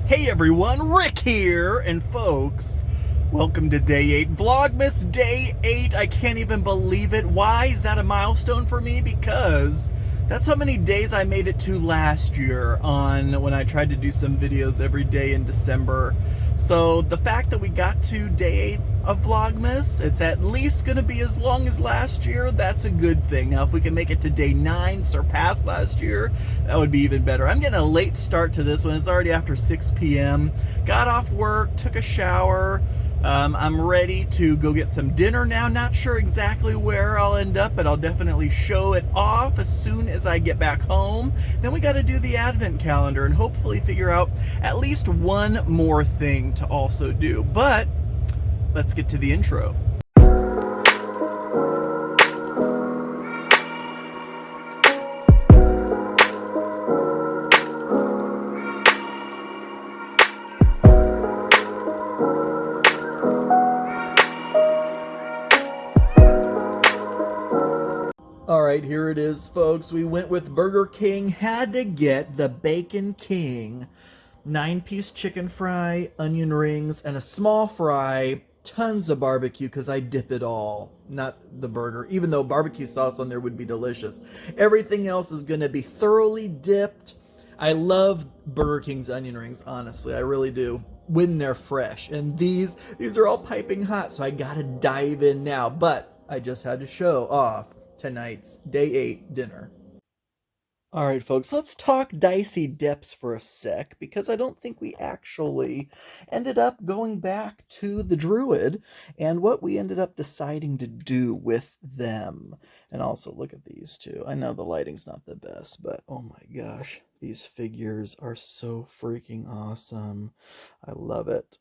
Hey everyone, Rick here, and folks, welcome to Day 8, Vlogmas Day 8. I can't even believe it. Why is that a milestone for me? Because that's how many days I made it to last year on when I tried to do some videos every day in December. So the fact that we got to Day 8 of Vlogmas, it's at least going to be as long as last year. That's a good thing. Now if we can make it to Day 9, surpass last year, that would be even better. I'm getting a late start to this one. It's already after 6 p.m. Got off work, took a shower. I'm ready to go get some dinner now. Not sure exactly where I'll end up, but I'll definitely show it off as soon as I get back home. Then we got to do the advent calendar and hopefully figure out at least one more thing to also do. But let's get to the intro. All right, here it is, folks. We went with Burger King. Had to get the Bacon King 9-piece chicken fry, onion rings, and a small fry. Tons of barbecue because I dip it all, not the burger, even though barbecue sauce on there would be delicious. Everything else is going to be thoroughly dipped. I love Burger King's onion rings, honestly. I really do, when they're fresh. And these are all piping hot, so I got to dive in now. But I just had to show off tonight's Day 8 dinner. All right, folks, let's talk dicey depths for a sec, because I don't think we actually ended up going back to the Druid and what we ended up deciding to do with them. And also, look at these two. I know the lighting's not the best, but oh my gosh, these figures are so freaking awesome. I love it.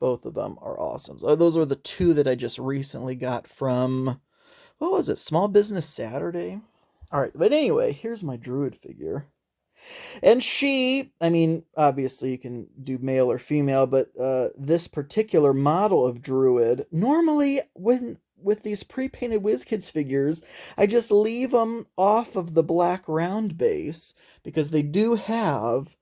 Both of them are awesome. So those are the two that I just recently got from, what was it, Small Business Saturday? All right, but anyway, here's my Druid figure. And she, I mean, obviously you can do male or female, but this particular model of Druid, normally with these pre-painted WizKids figures, I just leave them off of the black round base because they do have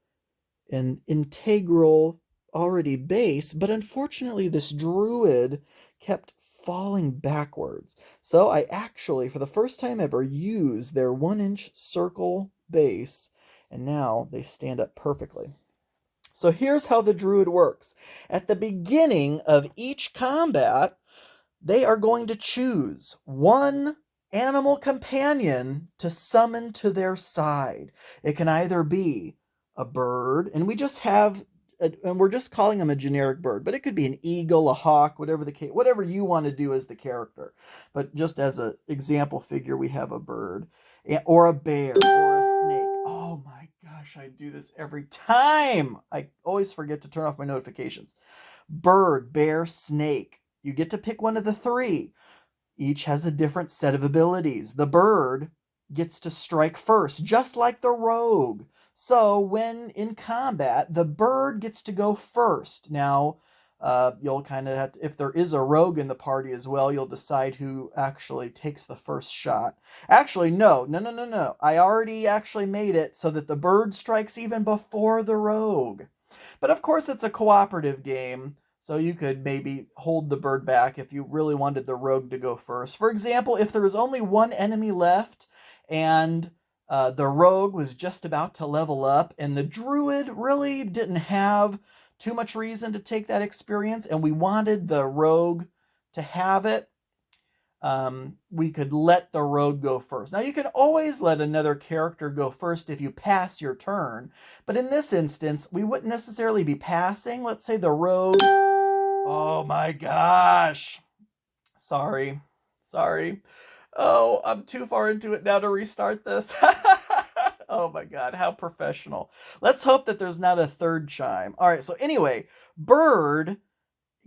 an integral already base, but unfortunately this Druid kept falling backwards. So I actually, for the first time ever, used their 1-inch circle base, and now they stand up perfectly. So here's how the Druid works. At the beginning of each combat, they are going to choose one animal companion to summon to their side. It can either be a bird, and we're just calling them a generic bird, but it could be an eagle, a hawk, whatever the case, whatever you want to do as the character. But just as an example figure, we have a bird, or a bear, or a snake. Oh my gosh, I do this every time. I always forget to turn off my notifications. Bird, bear, snake. You get to pick one of the three. Each has a different set of abilities. The bird gets to strike first, just like the rogue. So when in combat, the bird gets to go first. Now, you'll kind of have to, if there is a rogue in the party as well, you'll decide who actually takes the first shot. Actually, no. I already actually made it so that the bird strikes even before the rogue. But of course, it's a cooperative game. So you could maybe hold the bird back if you really wanted the rogue to go first. For example, if there was only one enemy left and the rogue was just about to level up and the druid really didn't have too much reason to take that experience and we wanted the rogue to have it, we could let the rogue go first. Now, you can always let another character go first if you pass your turn, but in this instance, we wouldn't necessarily be passing. Let's say the rogue... Oh my gosh. Sorry. Oh, I'm too far into it now to restart this. Oh my God, how professional. Let's hope that there's not a third chime. All right, so anyway, bird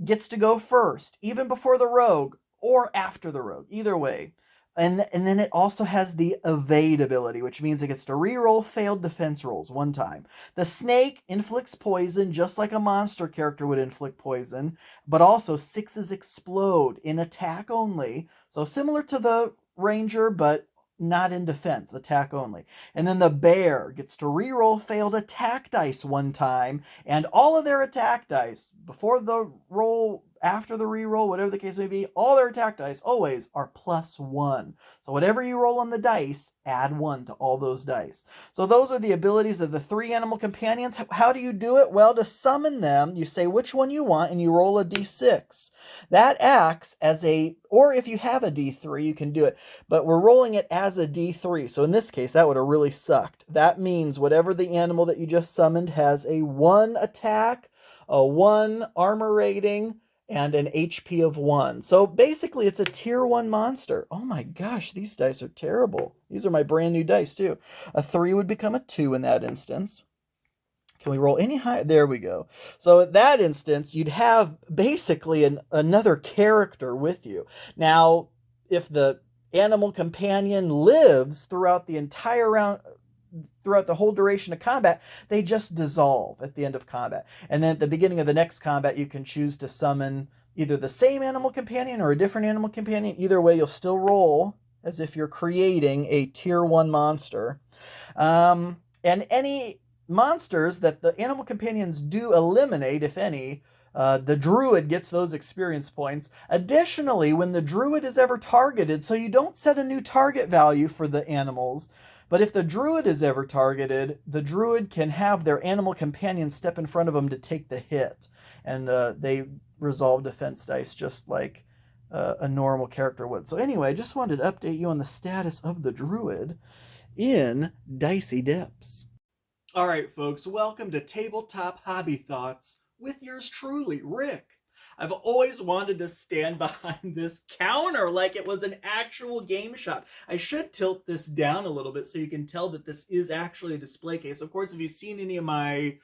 gets to go first, even before the rogue or after the rogue, either way. And then it also has the evade ability, which means it gets to reroll failed defense rolls one time. The snake inflicts poison just like a monster character would inflict poison, but also 6s explode in attack only. So similar to the ranger, but not in defense, attack only. And then the bear gets to reroll failed attack dice one time, and all of their attack dice, before the roll, after the reroll, whatever the case may be, all their attack dice always are +1. So whatever you roll on the dice, add 1 to all those dice. So those are the abilities of the 3 animal companions. How do you do it? Well, to summon them, you say which one you want, and you roll a d6. That acts as a, or if you have a d3, you can do it, but we're rolling it as a d3. So in this case, that would have really sucked. That means whatever the animal that you just summoned has a 1 attack, a 1 armor rating, and an HP of 1. So basically, it's a tier 1 monster. Oh my gosh, these dice are terrible. These are my brand new dice, too. A 3 would become a 2 in that instance. Can we roll any higher? There we go. So at that instance, you'd have basically another character with you. Now, if the animal companion lives throughout the entire round, throughout the whole duration of combat, they just dissolve at the end of combat. And then at the beginning of the next combat, you can choose to summon either the same animal companion or a different animal companion. Either way, you'll still roll as if you're creating a tier 1 monster. And any monsters that the animal companions do eliminate, if any, the Druid gets those experience points. Additionally, when the Druid is ever targeted, so you don't set a new target value for the animals, but if the Druid is ever targeted, the Druid can have their animal companion step in front of them to take the hit. And they resolve defense dice just like a normal character would. So anyway, I just wanted to update you on the status of the Druid in Dicey Depths. All right, folks, welcome to Tabletop Hobby Thoughts with yours truly, Rick. I've always wanted to stand behind this counter like it was an actual game shop. I should tilt this down a little bit so you can tell that this is actually a display case. Of course, if you've seen any of my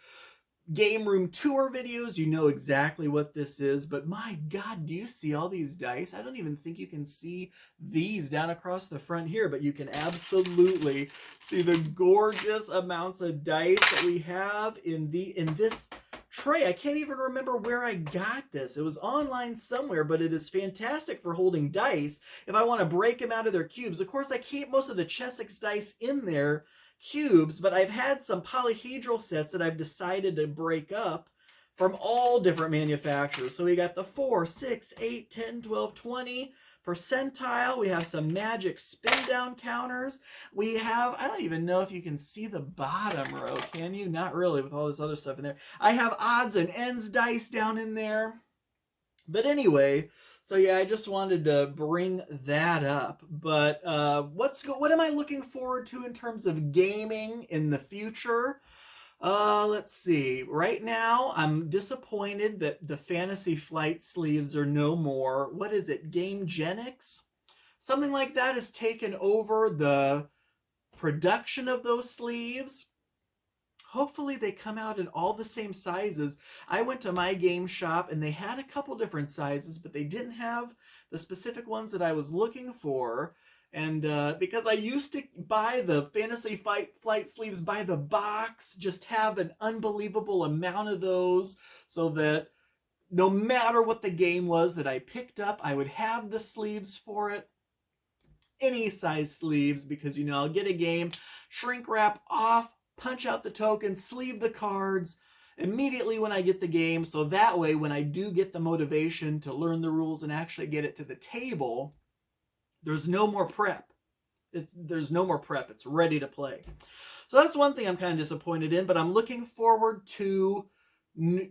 game room tour videos, you know exactly what this is, but my God, do you see all these dice? I don't even think you can see these down across the front here, but you can absolutely see the gorgeous amounts of dice that we have in this tray. I can't even remember where I got this. It was online somewhere, but it is fantastic for holding dice if I want to break them out of their cubes. Of course, I keep most of the Chessex dice in their cubes, but I've had some polyhedral sets that I've decided to break up from all different manufacturers. So we got the 4, 6, 8, 10, 12, 20 percentile. We have some magic spin down counters. We have, I don't even know if you can see the bottom row, can you? Not really, with all this other stuff in there. I have odds and ends dice down in there. But anyway, so yeah, I just wanted to bring that up. But what am I looking forward to in terms of gaming in the future? Let's see. Right now, I'm disappointed that the Fantasy Flight sleeves are no more. What is it? GameGenics? Something like that has taken over the production of those sleeves. Hopefully they come out in all the same sizes. I went to my game shop and they had a couple different sizes, but they didn't have the specific ones that I was looking for. And because I used to buy the Fantasy Flight sleeves by the box, just have an unbelievable amount of those so that no matter what the game was that I picked up, I would have the sleeves for it. Any size sleeves, because, you know, I'll get a game, shrink wrap off, punch out the token, sleeve the cards immediately when I get the game. So that way, when I do get the motivation to learn the rules and actually get it to the table, there's no more prep. There's no more prep. It's ready to play. So that's one thing I'm kind of disappointed in, but I'm looking forward to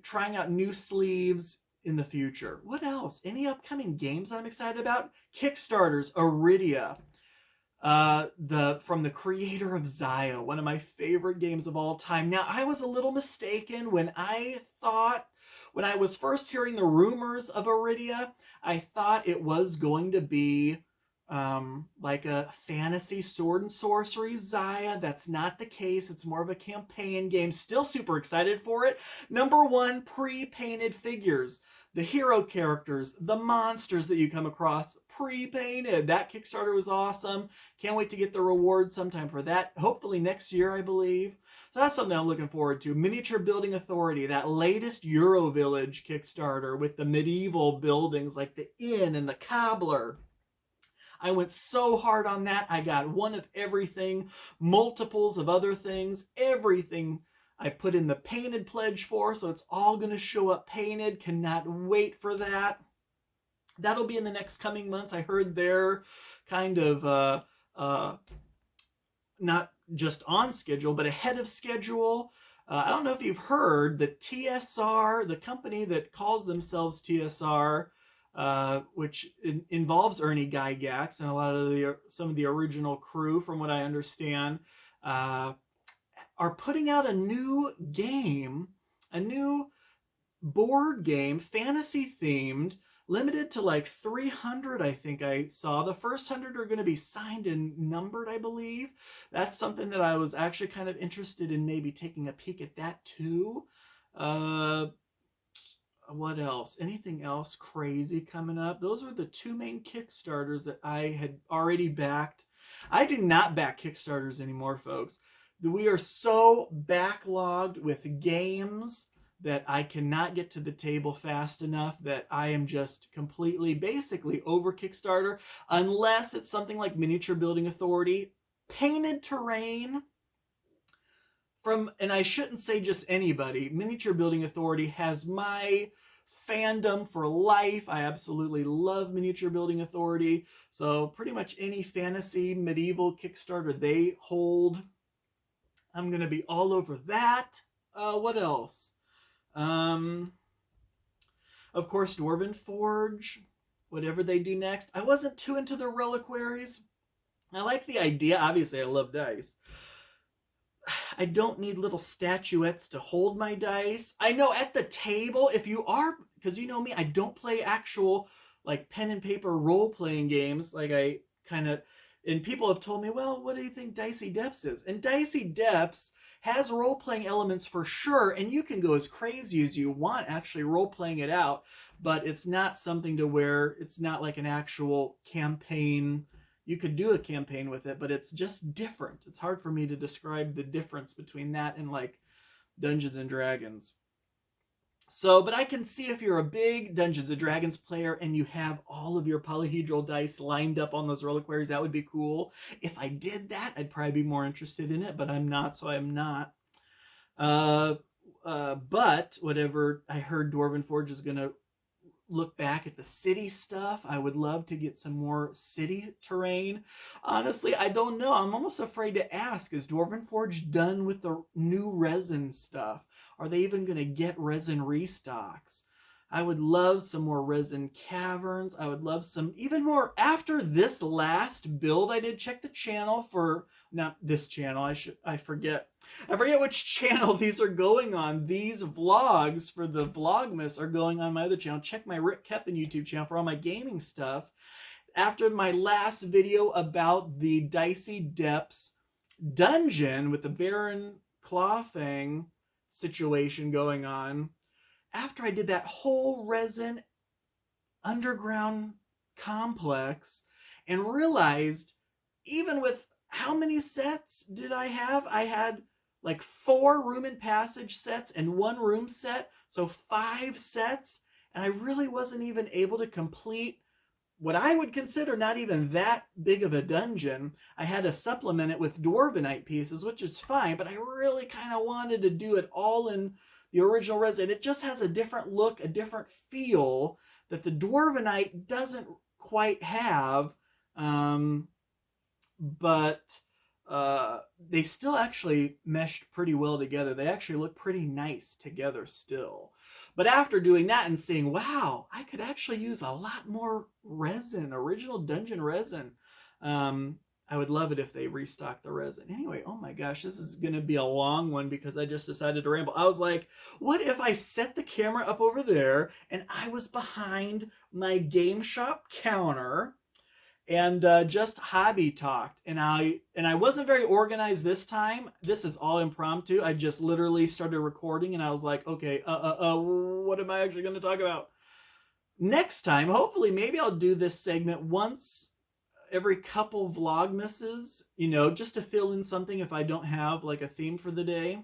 trying out new sleeves in the future. What else? Any upcoming games I'm excited about? Kickstarters, Iridia. From the creator of Zio, one of my favorite games of all time. Now, I was a little mistaken when I was first hearing the rumors of Iridia, I thought it was going to be like a fantasy sword and sorcery Zaya. That's not the case. It's more of a campaign game. Still super excited for it. Number one, pre-painted figures. The hero characters, the monsters that you come across, pre-painted. That Kickstarter was awesome. Can't wait to get the reward sometime for that. Hopefully next year, I believe. So that's something I'm looking forward to. Miniature Building Authority, that latest Euro Village Kickstarter with the medieval buildings like the inn and the cobbler. I went so hard on that. I got one of everything, multiples of other things, everything I put in the painted pledge for, so it's all going to show up painted. Cannot wait for that. That'll be in the next coming months. I heard they're kind of not just on schedule, but ahead of schedule. I don't know if you've heard that TSR, the company that calls themselves TSR, which involves Ernie Gygax and a lot of some of the original crew, from what I understand, are putting out a new game, a new board game, fantasy themed, limited to like 300. I think I saw the first 100 are going to be signed and numbered, I believe. That's something that I was actually kind of interested in, maybe taking a peek at that too. What else? Anything else crazy coming up? Those were the two main Kickstarters that I had already backed. I do not back Kickstarters anymore, folks. We are so backlogged with games that I cannot get to the table fast enough that I am just completely, basically over Kickstarter, unless it's something like Miniature Building Authority, painted terrain from, and I shouldn't say just anybody, Miniature Building Authority has my fandom for life. I absolutely love Miniature Building Authority. So pretty much any fantasy medieval Kickstarter they hold, I'm going to be all over that. What else? Of course, Dwarven Forge, whatever they do next. I wasn't too into the reliquaries. I like the idea. Obviously, I love dice. I don't need little statuettes to hold my dice. I know at the table, if you are, because you know me, I don't play actual like pen and paper role-playing games. Like I kind of, and people have told me, well, what do you think Dicey Depths is? And Dicey Depths has role-playing elements for sure, and you can go as crazy as you want actually role-playing it out, but it's not something to where it's not like an actual campaign. You could do a campaign with it, but it's just different. It's hard for me to describe the difference between that and like Dungeons and Dragons. So, but I can see if you're a big Dungeons and Dragons player and you have all of your polyhedral dice lined up on those reliquaries, that would be cool. If I did that, I'd probably be more interested in it, but I'm not, so I'm not. But whatever, I heard Dwarven Forge is going to look back at the city stuff. I would love to get some more city terrain. Honestly, I don't know. I'm almost afraid to ask. Is Dwarven Forge done with the new resin stuff? Are they even going to get resin restocks? I would love some more resin caverns. I would love some even more after this last build. I did check the channel for, not this channel, I forget which channel these are going on. These vlogs for the Vlogmas are going on my other channel. Check my Rick Keppen YouTube channel for all my gaming stuff. After my last video about the Dicey Depths dungeon with the Baron Clawfang situation going on, after I did that whole resin underground complex and realized, even with how many sets did I have? I had like 4 room and passage sets and 1 room set, so 5 sets, and I really wasn't even able to complete what I would consider not even that big of a dungeon. I had to supplement it with Dwarvenite pieces, which is fine, but I really kind of wanted to do it all in the original resin. It just has a different look, a different feel that the Dwarvenite doesn't quite have. But they still actually meshed pretty well together. They actually look pretty nice together still. But after doing that and seeing, wow, I could actually use a lot more resin, original dungeon resin. I would love it if they restock the resin. Anyway, oh my gosh, this is going to be a long one because I just decided to ramble. I was like, what if I set the camera up over there and I was behind my game shop counter and just hobby talked, and I wasn't very organized this time. This is all impromptu. I just literally started recording and I was like, okay, what am I actually going to talk about next time? Hopefully maybe I'll do this segment once every couple Vlogmases, you know, just to fill in something if I don't have like a theme for the day.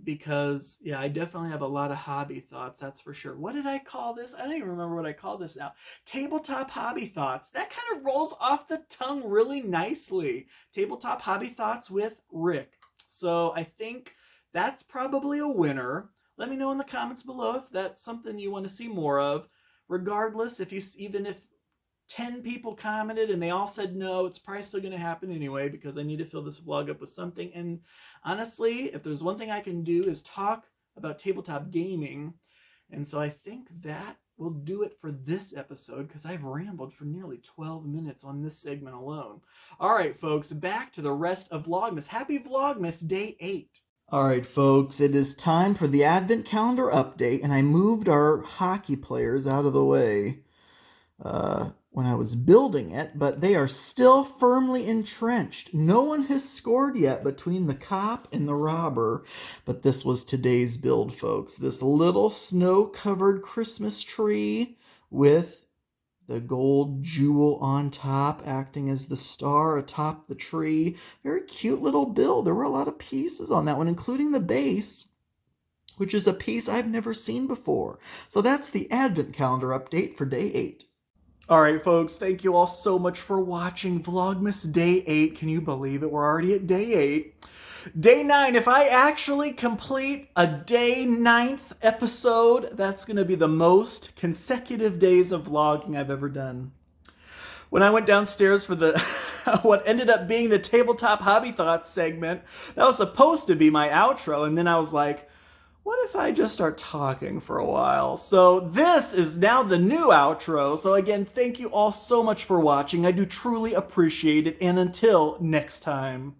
because yeah, I definitely have a lot of hobby thoughts, that's for sure. What did I call this? I don't even remember what I called this now. Tabletop hobby thoughts. That kind of rolls off the tongue really nicely. Tabletop hobby thoughts with Rick. So I think that's probably a winner. Let me know in the comments below if that's something you want to see more of. Regardless, even if 10 people commented and they all said no, it's probably still going to happen anyway because I need to fill this vlog up with something. And honestly, if there's one thing I can do is talk about tabletop gaming. And so I think that will do it for this episode because I've rambled for nearly 12 minutes on this segment alone. All right, folks, back to the rest of Vlogmas. Happy Vlogmas Day 8. All right, folks, it is time for the Advent Calendar update, and I moved our hockey players out of the way when I was building it, but they are still firmly entrenched. No one has scored yet between the cop and the robber, but this was today's build, folks. This little snow-covered Christmas tree with the gold jewel on top acting as the star atop the tree. Very cute little build. There were a lot of pieces on that one, including the base, which is a piece I've never seen before. So that's the Advent Calendar update for Day 8. All right, folks, thank you all so much for watching Vlogmas Day 8. Can you believe it? We're already at Day 8. Day 9, if I actually complete a Day 9th episode, that's going to be the most consecutive days of vlogging I've ever done. When I went downstairs for the what ended up being the Tabletop Hobby Thoughts segment, that was supposed to be my outro, and then I was like, what if I just start talking for a while? So this is now the new outro. So again, thank you all so much for watching. I do truly appreciate it. And until next time.